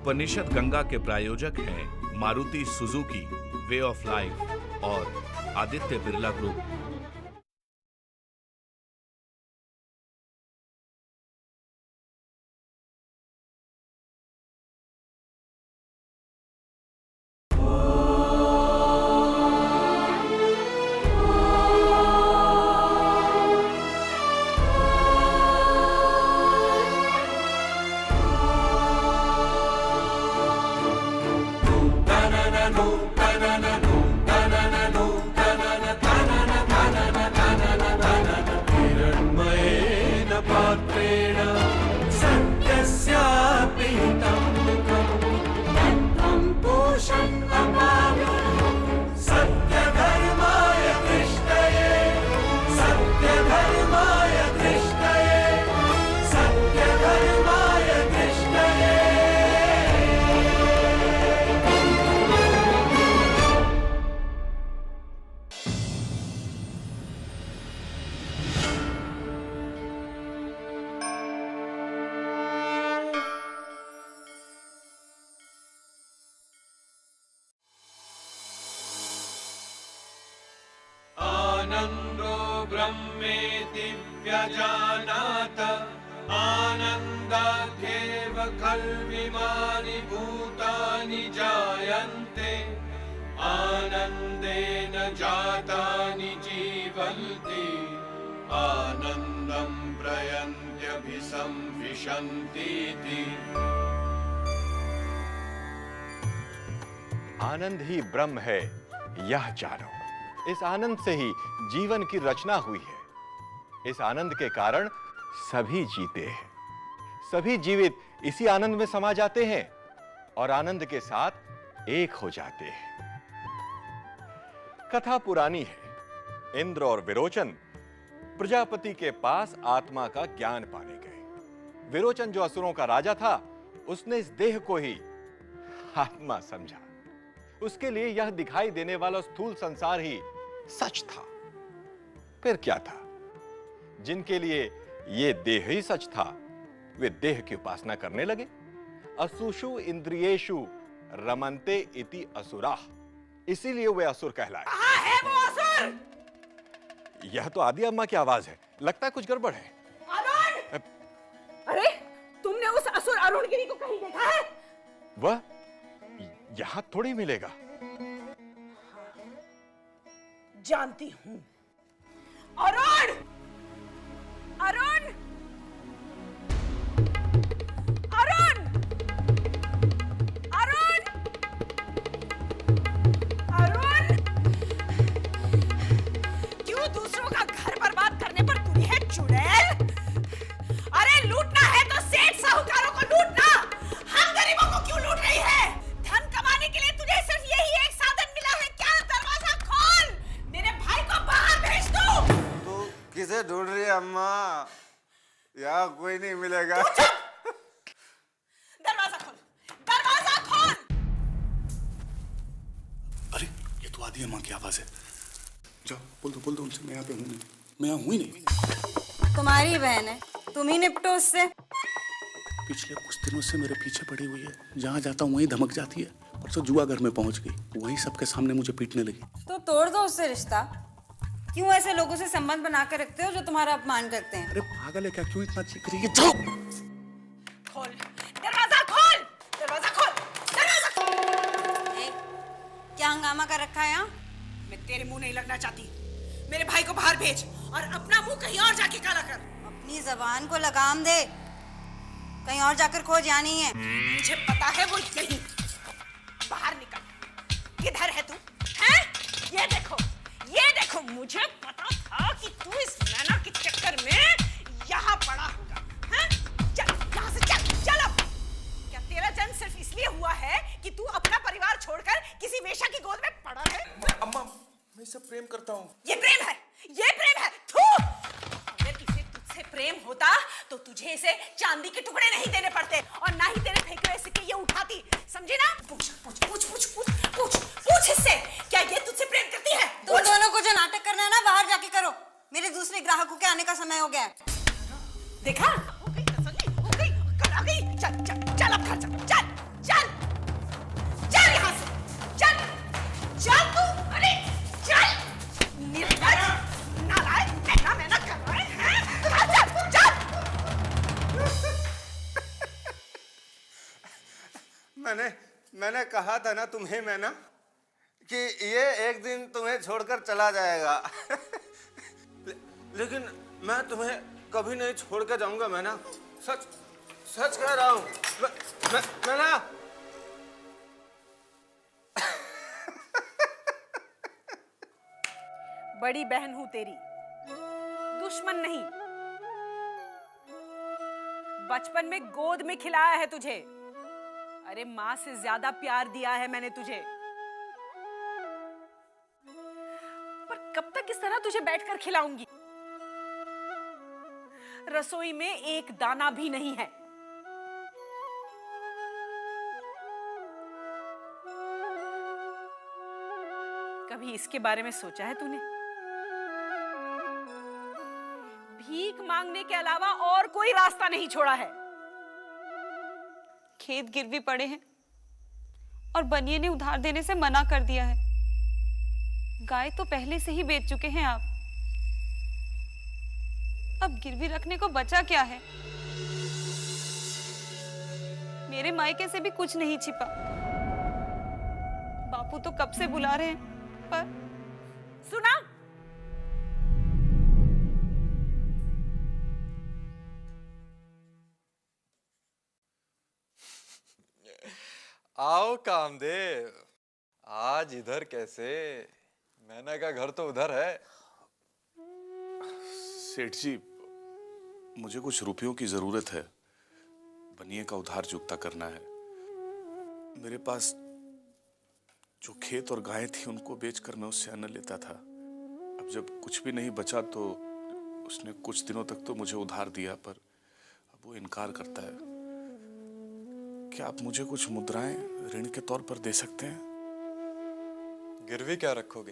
उपनिषद गंगा के प्रायोजक हैं Maruti Suzuki, way of life और आदित्य बिरला ग्रुप। आनंदो ब्रह्मेति व्यजानात आनन्दाख्येव खल्विमानि भूतानि जायन्ते आनन्देन जातानि जीवन्ति आनन्दं प्रयन्त्यभिसंविशन्तीति। आनंद ही ब्रह्म है, यह जानो। इस आनंद से ही जीवन की रचना हुई है। इस आनंद के कारण सभी जीते हैं। सभी जीवित इसी आनंद में समा जाते हैं और आनंद के साथ एक हो जाते हैं। कथा पुरानी है। इंद्र और विरोचन प्रजापति के पास आत्मा का ज्ञान पाने गए। विरोचन जो असुरों का राजा था, उसने इस देह को ही आत्मा समझा। उसके लिए यह दिखाई देने वाला स्थूल संसार ही सच था। फिर क्या था? जिनके लिए यह देह ही सच था, वे देह की उपासना करने लगे। असुषु इंद्रियेषु रमन्ते इति असुराः, इसीलिए वे असुर कहलाए। कहाँ है वो असुर? यह तो आदि अम्मा की आवाज है। लगता है कुछ गड़बड़ है। अरुण! अरे, तुमने उस असुर अरुणगिरी को कहीं देखा है? वह यहां थोड़ी मिलेगा। जानती हूं। अरुण! अरुण! अरुण! अरुण! अरुण! क्यों दूसरों का घर बर्बाद करने पर तुली है चुड़ैल? अरे लूटना है तो सेठ साहूकारों को लूटना। हम गरीबों को क्यों लूट रही है? धन कमाने के लिए तुझे सिर्फ यही एक साधन मिला है क्या? दरवाजा खोल, मेरे भाई को बाहर भेज दो। तो किसे ढूंढ रही है अम्मा? यहाँ कोई नहीं मिलेगा। दरवाजा खोल, दरवाजा खोल। अरे ये तो आदि अम्मा की आवाज है। जाओ बोल दो उनसे, मैं यहाँ पे हूँ नहीं। मैं यहाँ हूँ ही नहीं। तुम्हारी बहन है, तुम ही निपटो उससे। पिछले कुछ दिनों से मेरे पीछे पड़ी हुई है। जहाँ जाता हूँ वहीं धमक जाती है। परसों जुआ घर में पहुंच गई, वहीं सबके सामने मुझे पीटने लगी। तो तोड़ दो उससे रिश्ता। क्यों ऐसे लोगों से संबंध बना कर रखते हो जो तुम्हारा अपमान करते हैं? अरे पागल है क्या? क्यों इतना चीख रही है? जाओ खोल, दरवाजा खोल, दरवाजा खोल, दरवाजा खोल। क्या हंगामा कर रखा है यहाँ? मैं तेरे मुंह नहीं लगना चाहती। मेरे भाई को बाहर भेज और अपना मुंह कहीं और जाके काला कर। अपनी जबान को लगाम दे, कहीं और जाकर खोज। यहाँ नहीं है। मुझे पता है वो यहीं। बाहर निकल। किधर है तू? हैं? ये देखो, मुझे पता था कि तू इस नैना के चक्कर में यहाँ पड़ा होगा। हैं? चल, यहाँ से चल, चल अब। क्या तेरा जन्म सिर्फ इसलिए हुआ है कि तू अपना परिवार छोड़कर किसी वेश्या की गोद में पड़ा है? अम्मा, मैं इससे प्रेम करता हूँ। ये प्रेम है, ये प्रेम है। थू! अगर इसे तुझसे प्रेम होता तो तुझे इसे चांदी के टुकड़े नहीं देने पड़ते और ना ही तेरे फेंके हुए सिक्के ये उठाती। समझी ना? पूछ पूछ पूछ पूछ पूछ पूछ पूछ इससे, क्या ये तुझसे प्रेम करती है? तुम दोनों को जो नाटक करना है ना, बाहर जाके करो। मेरे दूसरे ग्राहकों के आने का समय हो गया है। देखा? हो गई तसल्ली, हो गई, कल आ गई। चल चल चल अब घर चल, चल चल। मैंने कहा था ना तुम्हें मैना कि ये एक दिन तुम्हें छोड़कर चला जाएगा। लेकिन मैं तुम्हें कभी नहीं छोड़ कर जाऊंगा मैना, सच सच कह रहा हूं। मैना बड़ी बहन हूं तेरी, दुश्मन नहीं। बचपन में गोद में खिलाया है तुझे, अरे मां से ज्यादा प्यार दिया है मैंने तुझे। पर कब तक इस तरह तुझे बैठकर खिलाऊंगी? रसोई में एक दाना भी नहीं है। कभी इसके बारे में सोचा है तूने? भीख मांगने के अलावा और कोई रास्ता नहीं छोड़ा है। खेत गिरवी पड़े हैं और बनिए ने उधार देने से मना कर दिया है। गाय तो पहले से ही बेच चुके हैं आप। अब गिरवी रखने को बचा क्या है? मेरे मायके से भी कुछ नहीं छिपा। बापू तो कब से बुला रहे हैं, पर सुना? आओ कामदेव, आज इधर कैसे? मैना का घर तो उधर है। सेठ जी, मुझे कुछ रुपयों की जरूरत है। बनिए का उधार चुकता करना है। मेरे पास जो खेत और गायें थी उनको बेचकर मैं उससे अन्न लेता था। अब जब कुछ भी नहीं बचा तो उसने कुछ दिनों तक तो मुझे उधार दिया, पर अब वो इनकार करता है। क्या आप मुझे कुछ मुद्राएं ऋण के तौर पर दे सकते हैं? गिरवी क्या रखोगे?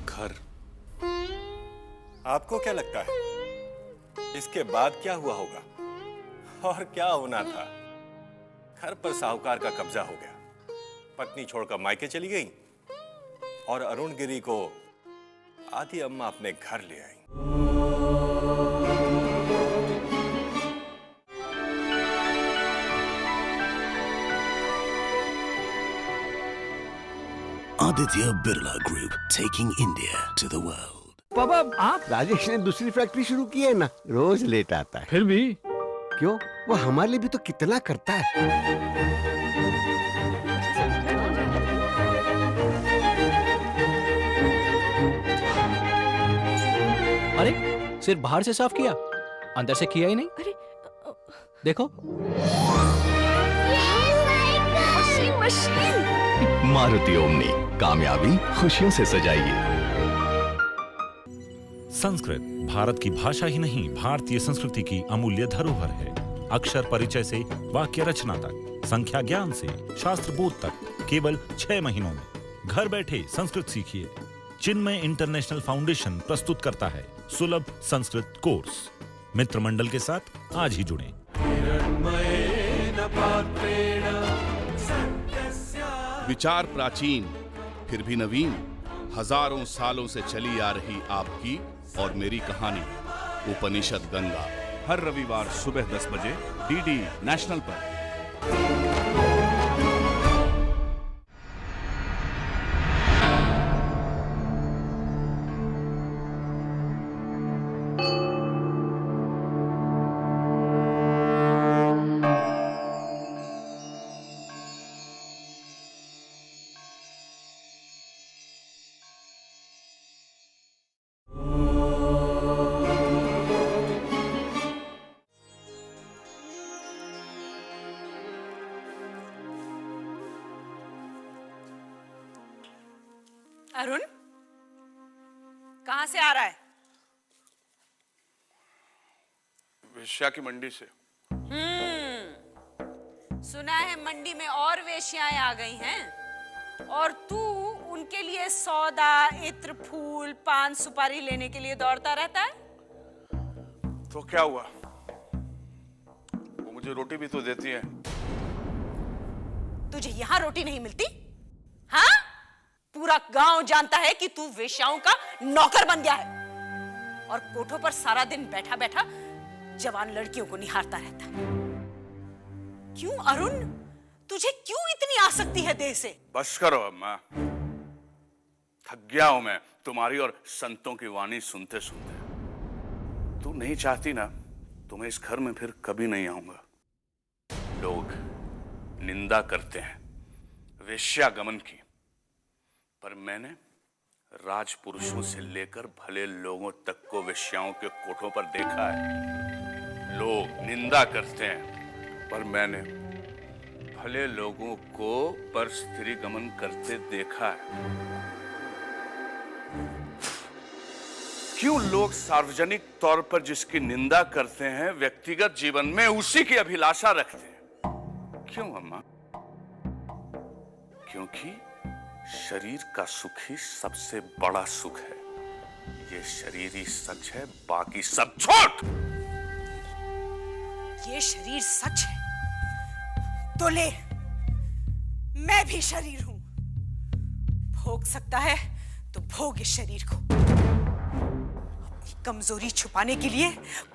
घर। आपको क्या लगता है इसके बाद क्या हुआ होगा? और क्या होना था? घर पर साहूकार का कब्जा हो गया, पत्नी छोड़कर मायके चली गई और अरुण गिरी को आदि अम्मा अपने घर ले आई। Aditya Birla Group, taking India to the world. पापा, आप? राजेश ने दूसरी फैक्ट्री शुरू की है ना, रोज लेट आता है। फिर भी क्यों? वो हमारे लिए भी तो कितना करता है। अरे सिर्फ बाहर से साफ किया, अंदर से किया ही नहीं। अरे देखो, मारुति ओमनी, कामयाबी खुशियों से सजाइए। संस्कृत भारत की भाषा ही नहीं, भारतीय संस्कृति की अमूल्य धरोहर है। अक्षर परिचय से वाक्य रचना तक, संख्या ज्ञान से शास्त्र बोध तक, केवल 6 महीनों में घर बैठे संस्कृत सीखिए। चिन्मय इंटरनेशनल फाउंडेशन प्रस्तुत करता है सुलभ संस्कृत कोर्स। मित्र मंडल के साथ आज ही जुड़ें। विचार प्राचीन फिर भी नवीन, हजारों सालों से चली आ रही आपकी और मेरी कहानी उपनिषद गंगा, हर रविवार सुबह 10 बजे डीडी नेशनल पर। अरुण, कहां से आ रहा है? वेश्या की मंडी से। सुना है मंडी में और वेश्याएं आ गई हैं और तू उनके लिए सौदा, इत्र, फूल, पान, सुपारी लेने के लिए दौड़ता रहता है। तो क्या हुआ? वो मुझे रोटी भी तो देती है। तुझे यहाँ रोटी नहीं मिलती? हाँ? पूरा गांव जानता है कि तू वेश्याओं का नौकर बन गया है। और कोठों पर सारा दिन बैठा बैठा जवान लड़कियों को निहारता रहता। क्यों अरुण, तुझे क्यों इतनी आसक्ति है देह से? बस करो अम्मा, थक गया हूं मैं तुम्हारी और संतों की वाणी सुनते सुनते। तू नहीं चाहती ना तो मैं इस घर में फिर कभी नहीं आऊंगा। लोग निंदा करते हैं वेश्यागमन की, पर मैंने राजपुरुषों से लेकर भले लोगों तक को वेश्याओं के कोठों पर देखा है। लोग निंदा करते हैं, पर मैंने भले लोगों को पर स्त्री गमन करते देखा है। क्यों लोग सार्वजनिक तौर पर जिसकी निंदा करते हैं व्यक्तिगत जीवन में उसी की अभिलाषा रखते हैं? क्यों अम्मा? क्योंकि शरीर का सुख ही सबसे बड़ा सुख है। ये शरीर ही सच है, बाकी सब झूठ। ये शरीर सच है तो ले, मैं भी शरीर हूं। भोग सकता है तो भोग इस शरीर को। अपनी कमजोरी छुपाने के लिए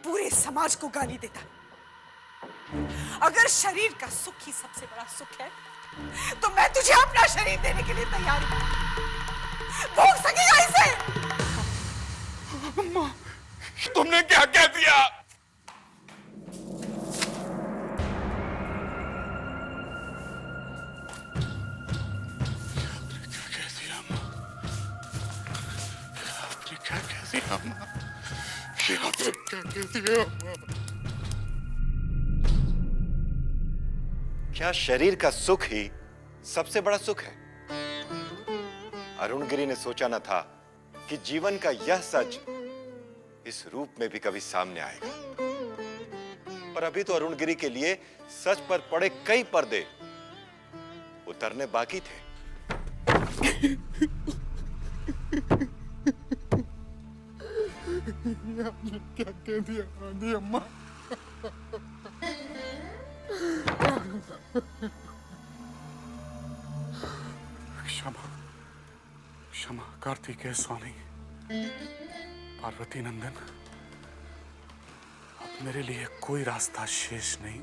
पूरे समाज को गाली देता। अगर शरीर का सुख ही सबसे बड़ा सुख है तो मैं तुझे अपना शरीर देने के लिए तैयार हूं। भोग सकेगा इसे? अम्मा, तुमने क्या कह दिया? क्या शरीर का सुख ही सबसे बड़ा सुख है? अरुणगिरी ने सोचा न था कि जीवन का यह सच इस रूप में भी कभी सामने आएगा। पर अभी तो अरुणगिरी के लिए सच पर पड़े कई पर्दे उतरने बाकी थे। आपने क्या कह दिया आंधी अम्मा? क्षमा क्षमा कार्तिकेय स्वामी, पार्वती नंदन, अब मेरे लिए कोई रास्ता शेष नहीं।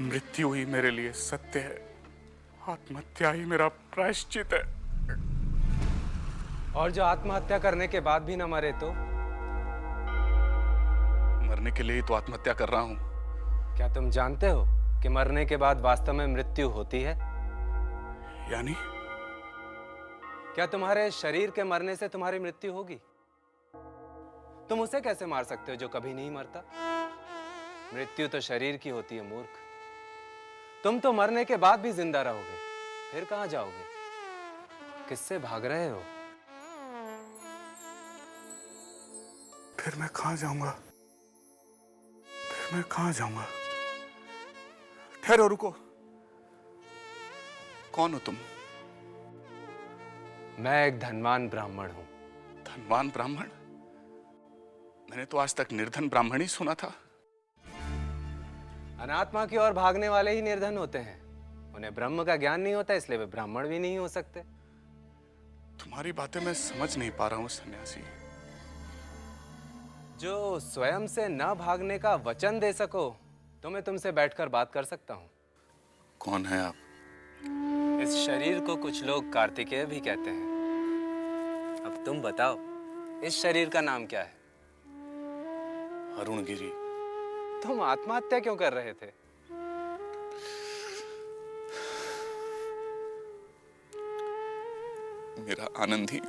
मृत्यु ही मेरे लिए सत्य है, आत्महत्या ही मेरा प्रायश्चित है। और जो आत्महत्या करने के बाद भी न मरे तो? मरने के लिए ही तो आत्महत्या कर रहा हूं। क्या तुम जानते हो कि मरने के बाद वास्तव में मृत्यु होती है? यानी? क्या तुम्हारे शरीर के मरने से तुम्हारी मृत्यु होगी? तुम उसे कैसे मार सकते हो जो कभी नहीं मरता? मृत्यु तो शरीर की होती है मूर्ख। तुम तो मरने के बाद भी जिंदा रहोगे, फिर कहां जाओगे? किससे भाग रहे हो? फिर मैं कहां जाऊंगा? फिर मैं कहां जाऊंगा? ठहरो, रुको। कौन हो तुम? मैं एक धनवान ब्राह्मण हूं। धनवान ब्राह्मण? मैंने तो आज तक निर्धन ब्राह्मण ही सुना था। अनात्मा की ओर भागने वाले ही निर्धन होते हैं। उन्हें ब्रह्म का ज्ञान नहीं होता, इसलिए वे ब्राह्मण भी नहीं हो सकते। तुम्हारी बातें मैं समझ नहीं पा रहा हूं सन्यासी। जो स्वयं से न भागने का वचन दे सको तो मैं तुमसे बैठकर बात कर सकता हूं। कौन है आप? इस शरीर को कुछ लोग कार्तिकेय भी कहते हैं। अब तुम बताओ, इस शरीर का नाम क्या है? अरुणगिरी। तुम आत्महत्या क्यों कर रहे थे? मेरा आनंद ही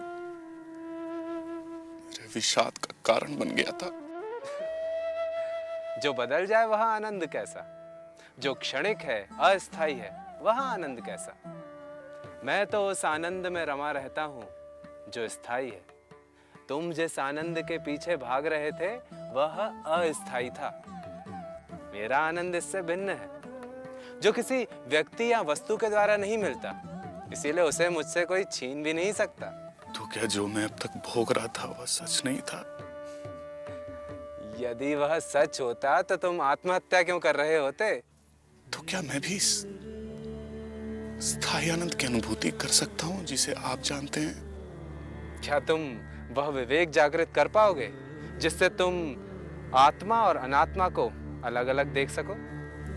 मेरे विषाद का कारण बन गया था। जो बदल जाए वह आनंद कैसा? जो क्षणिक है, अस्थायी है, वह आनंद कैसा? मैं तो उस आनंद में रमा रहता हूं जो स्थायी है। तुम जिस आनंद के पीछे भाग रहे थे वह अस्थायी था। मेरा आनंद इससे भिन्न है, जो किसी व्यक्ति या वस्तु के द्वारा नहीं मिलता, इसीलिए उसे मुझसे कोई छीन भी नहीं सकता। तो क्या जो मैं अब तक भोग रहा था वह सच नहीं था? यदि वह सच होता तो तुम आत्महत्या क्यों कर रहे होते? तो क्या मैं भी स्थायी आनंद की अनुभूति कर सकता हूं जिसे आप जानते हैं? क्या तुम वह विवेक जागृत कर पाओगे जिससे तुम आत्मा और अनात्मा को अलग अलग देख सको?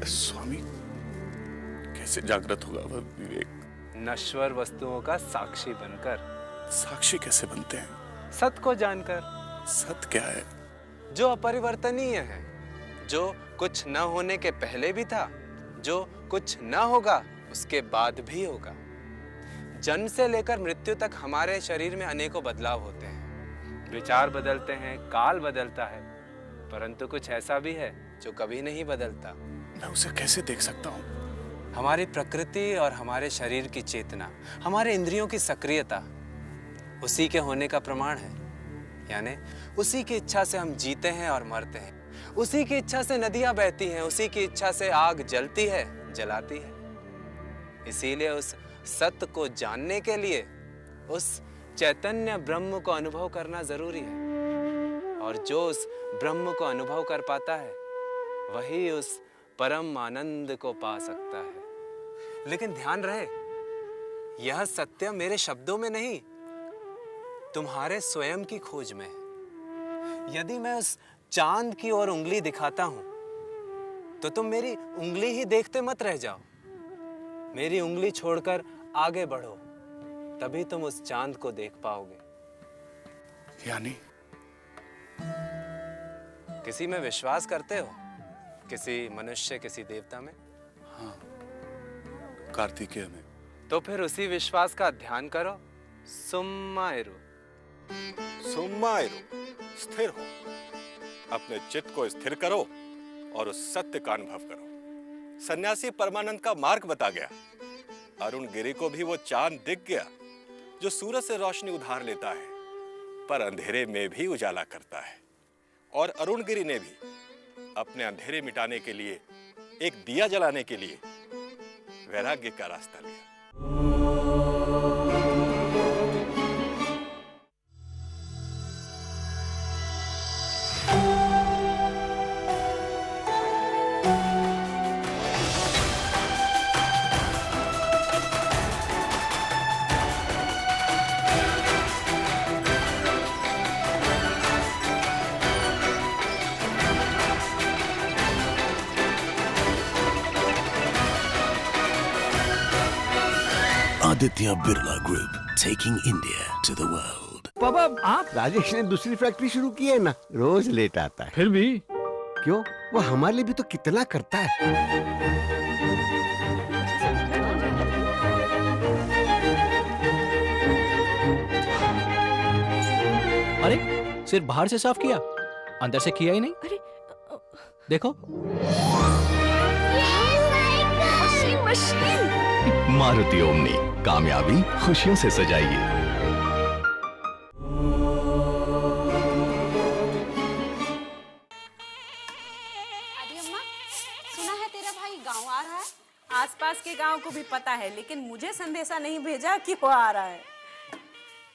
स्वामी, कैसे जागृत होगा वह विवेक? नश्वर वस्तुओं का साक्षी बनकर। साक्षी कैसे बनते हैं? सत को जानकर। सत क्या है? जो अपरिवर्तनीय है, जो कुछ न होने के पहले भी था, जो कुछ न होगा उसके बाद भी होगा। जन्म से लेकर मृत्यु तक हमारे शरीर में अनेकों बदलाव होते हैं, विचार बदलते हैं, काल बदलता है, परंतु कुछ ऐसा भी है जो कभी नहीं बदलता। मैं उसे कैसे देख सकता हूँ? हमारी प्रकृति और हमारे शरीर की चेतना, हमारे इंद्रियों की सक्रियता उसी के होने का प्रमाण है। यानी उसी की इच्छा से हम जीते हैं और मरते हैं, उसी की इच्छा से नदियां बहती हैं, उसी की इच्छा से आग जलती है, जलाती है। इसीलिए उस सत्य को जानने के लिए उस चैतन्य ब्रह्म को अनुभव करना जरूरी है, और जो उस ब्रह्म को अनुभव कर पाता है वही उस परम आनंद को पा सकता है। लेकिन ध्यान रहे, यह सत्य मेरे शब्दों में नहीं, तुम्हारे स्वयं की खोज में है। यदि मैं उस चांद की ओर उंगली दिखाता हूं तो तुम मेरी उंगली ही देखते मत रह जाओ, मेरी उंगली छोड़कर आगे बढ़ो, तभी तुम उस चांद को देख पाओगे। यानी किसी में विश्वास करते हो? किसी मनुष्य, किसी देवता में? हाँ, कार्तिकेय में। तो फिर उसी विश्वास का ध्यान करो। सुम्मायरु। सुम्मायरु, स्थिर हो, अपने चित्त को स्थिर करो और उस सत्य का अनुभव करो। सन्यासी परमानंद का मार्ग बता गया। अरुण गिरी को भी वो चांद दिख गया जो सूरज से रोशनी उधार लेता है पर अंधेरे में भी उजाला करता है। और अरुण गिरी ने भी अपने अंधेरे मिटाने के लिए, एक दिया जलाने के लिए वैराग्य का रास्ता लिया। Aditya Birla Group, taking India to the world. पापा आप? राजेश ने दूसरी फैक्ट्री शुरू की है ना, रोज लेट आता है। फिर भी क्यों? वो हमारे लिए भी तो कितना करता है। अरे सिर्फ बाहर से साफ किया, अंदर से किया ही नहीं। अरे देखो, वॉशिंग मशीन। मारुति ओमनी, कामयाबी खुशियों से सजाइए। सुना है तेरा भाई गांव आ रहा है? आसपास के गांव को भी पता है, लेकिन मुझे संदेशा नहीं भेजा कि वो आ रहा है।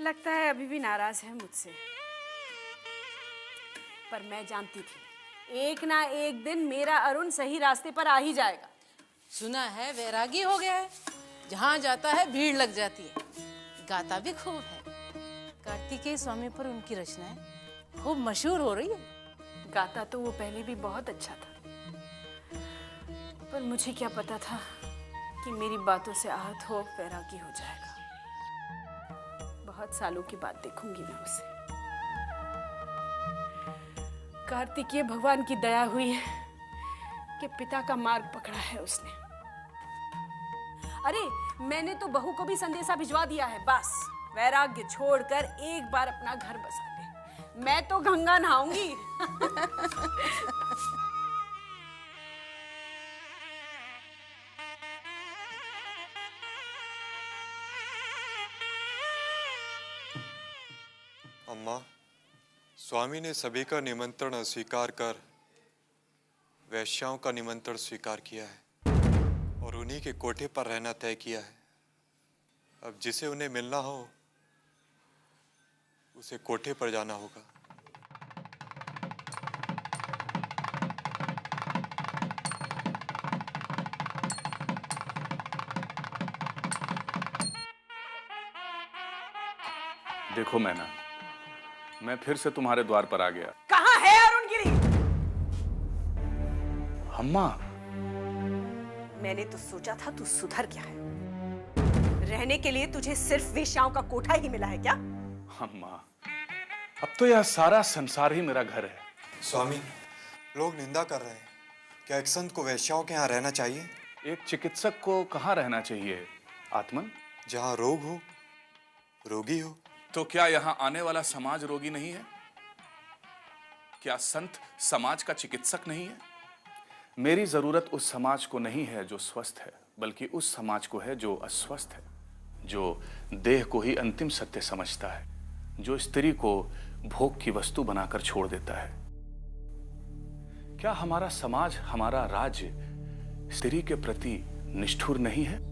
लगता है अभी भी नाराज है मुझसे। पर मैं जानती थी एक ना एक दिन मेरा अरुण सही रास्ते पर आ ही जाएगा। सुना है वैरागी हो गया है, जहाँ जाता है भीड़ लग जाती है। गाता भी खूब है। कार्तिकेय स्वामी पर उनकी रचनाएं खूब मशहूर हो रही है। गाता तो वो पहले भी बहुत अच्छा था, पर मुझे क्या पता था कि मेरी बातों से आहत हो वैरागी हो जाएगा। बहुत सालों की बात देखूंगी मैं उसे। कार्तिकेय भगवान की दया हुई है कि पिता का मार्ग पकड़ा है उसने। अरे मैंने तो बहू को भी संदेशा भिजवा दिया है। बस वैराग्य छोड़कर एक बार अपना घर बसा ले, मैं तो गंगा नहाऊंगी। अम्मा, स्वामी ने सभी का निमंत्रण अस्वीकार कर वैश्याओं का निमंत्रण स्वीकार किया है और उन्हीं के कोठे पर रहना तय किया है। अब जिसे उन्हें मिलना हो उसे कोठे पर जाना होगा। देखो मैना, मैं फिर से तुम्हारे द्वार पर आ गया। कहाँ है अरुणगिरी? अम्मा, मैंने तो सोचा था तू सुधर गया है। रहने के लिए तुझे सिर्फ वेश्याओं का कोठा ही मिला है क्या? अम्मा, अब तो यह सारा संसार ही मेरा घर है। स्वामी, लोग निंदा कर रहे हैं। क्या एक संत को वेश्याओं के यहाँ रहना चाहिए? एक चिकित्सक को कहाँ रहना चाहिए आत्मन? जहाँ रोग हो, रोगी हो। तो क्या यहाँ आने वाला समाज रोगी नहीं है? क्या संत समाज का चिकित्सक नहीं है? मेरी जरूरत उस समाज को नहीं है जो स्वस्थ है, बल्कि उस समाज को है जो अस्वस्थ है, जो देह को ही अंतिम सत्य समझता है, जो स्त्री को भोग की वस्तु बनाकर छोड़ देता है। क्या हमारा समाज, हमारा राज्य स्त्री के प्रति निष्ठुर नहीं है?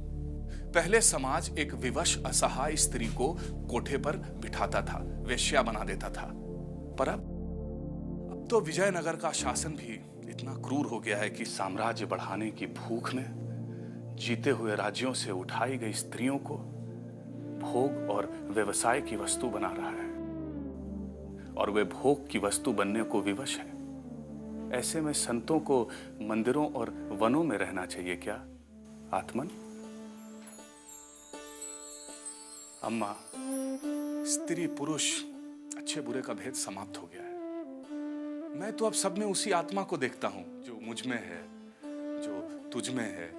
पहले समाज एक विवश असहाय स्त्री को कोठे पर बिठाता था, वेश्या बना देता था, पर अब तो विजयनगर का शासन भी इतना क्रूर हो गया है कि साम्राज्य बढ़ाने की भूख में जीते हुए राज्यों से उठाई गई स्त्रियों को भोग और व्यवसाय की वस्तु बना रहा है, और वे भोग की वस्तु बनने को विवश है। ऐसे में संतों को मंदिरों और वनों में रहना चाहिए क्या आत्मन? अम्मा, स्त्री पुरुष अच्छे बुरे का भेद समाप्त हो गया है। मैं तो अब सब में उसी आत्मा को देखता हूं जो मुझ में है, जो तुझ में है,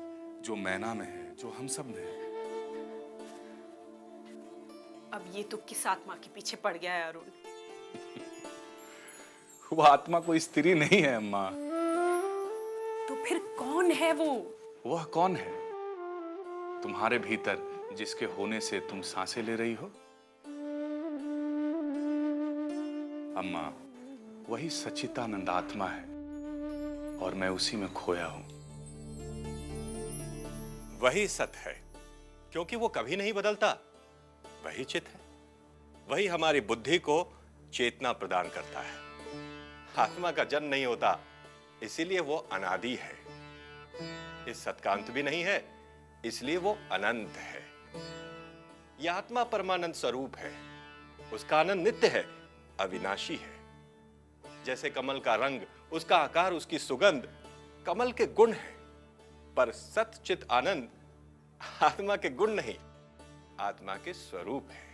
जो मैना में है, जो हम सब में है। अब ये तो किस आत्मा के पीछे पड़ गया है अरुण? वह आत्मा कोई स्त्री नहीं है अम्मा। तो फिर कौन है वो? वह कौन है? तुम्हारे भीतर जिसके होने से तुम सांसें ले रही हो? अम्मा, वही सच्चिदानंद आत्मा है, और मैं उसी में खोया हूं। वही सत्य है, क्योंकि वो कभी नहीं बदलता। वही चित है, वही हमारी बुद्धि को चेतना प्रदान करता है। आत्मा का जन्म नहीं होता, इसीलिए वो अनादि है। इस सत्य का अंत भी नहीं है, इसलिए वो अनंत है। यह आत्मा परमानंद स्वरूप है, उसका आनंद नित्य है, अविनाशी है। जैसे कमल का रंग, उसका आकार, उसकी सुगंध कमल के गुण है, पर सत चित आनंद आत्मा के गुण नहीं, आत्मा के स्वरूप है।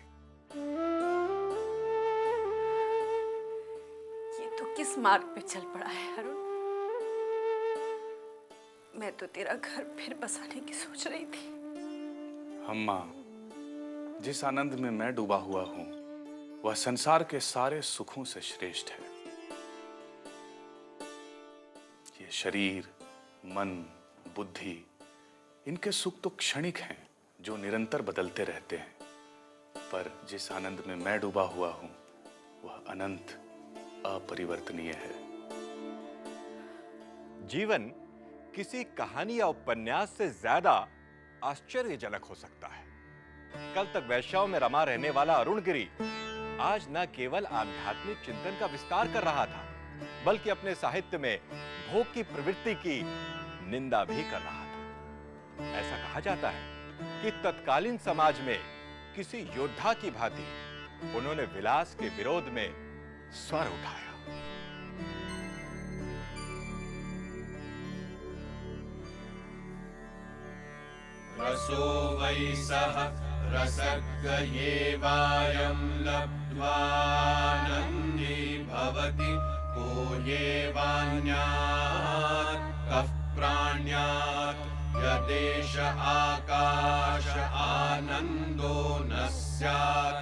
ये तो किस मार्ग पे चल पड़ा है अरुण? मैं तो तेरा घर फिर बसाने की सोच रही थी। अम्मा, जिस आनंद में मैं डूबा हुआ हूं, वह संसार के सारे सुखों से श्रेष्ठ है। ये शरीर, मन, बुद्धि, इनके सुख तो क्षणिक हैं, जो निरंतर बदलते रहते हैं, पर जिस आनंद में मैं डूबा हुआ हूं, वह अनंत, अपरिवर्तनीय है। जीवन किसी कहानी या उपन्यास से ज्यादा आश्चर्यजनक हो सकता है। कल तक वैश्याओं में रमा रहने वाला अरुणगिरी आज न केवल आध्यात्मिक चिंतन का विस्तार कर रहा था, बल्कि अपने साहित्य में भोग की प्रवृत्ति की निंदा भी कर रहा था। ऐसा कहा जाता है कि तत्कालीन समाज में किसी योद्धा की भांति उन्होंने विलास के विरोध में स्वर उठाया। रसो वै सह रसज्ञये वायं लब्ध्वा नन्दी भवति को ये वान्यात् कः प्राण्यात् यदेश आकाश आनंदो न स्यात्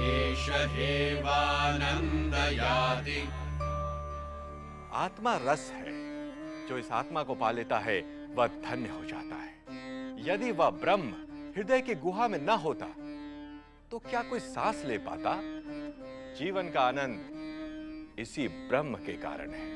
एष हेवानंद याति। आत्मा रस है, जो इस आत्मा को पा लेता है वह धन्य हो जाता है। यदि वह ब्रह्म हृदय की गुहा में न होता तो क्या कोई सांस ले पाता? जीवन का आनंद इसी ब्रह्म के कारण है।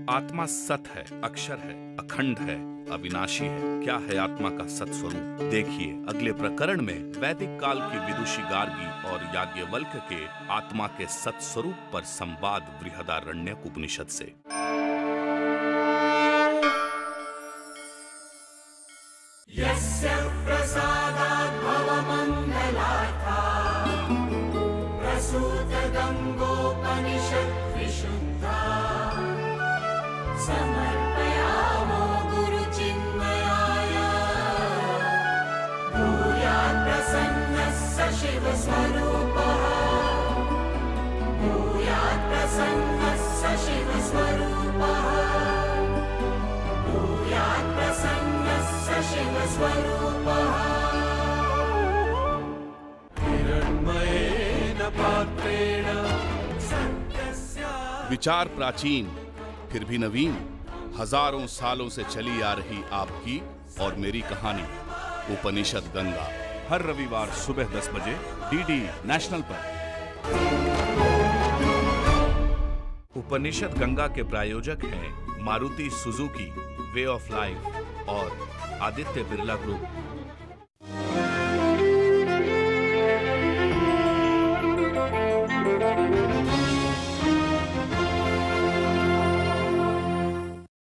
आत्मा सत है, अक्षर है, अखंड है, अविनाशी है। क्या है आत्मा का सत स्वरूप? देखिए अगले प्रकरण में वैदिक काल की विदुषी गार्गी और याज्ञवल्क्य के आत्मा के सत स्वरूप पर संवाद बृहदारण्यक उपनिषद से। यस्य प्रसादात् भवमङ्गलार्था प्रसूत गङ्गोपनिषत् विशुद्धा समर्पयामो गुरुचिन्मयाय भूयात् प्रसन्नः स शिवस्वरूपः भूयात् प्रसन्नः स शिवस्वरूपः भूयात् प्रसन्नः स शिवस्वरूपः हिरण्मयेन पात्रेण विचार प्राचीन फिर भी नवीन, हजारों सालों से चली आ रही आपकी और मेरी कहानी उपनिषद गंगा, हर रविवार सुबह 10 बजे डीडी नेशनल पर। उपनिषद गंगा के प्रायोजक हैं Maruti Suzuki, way of life और आदित्य बिरला ग्रुप।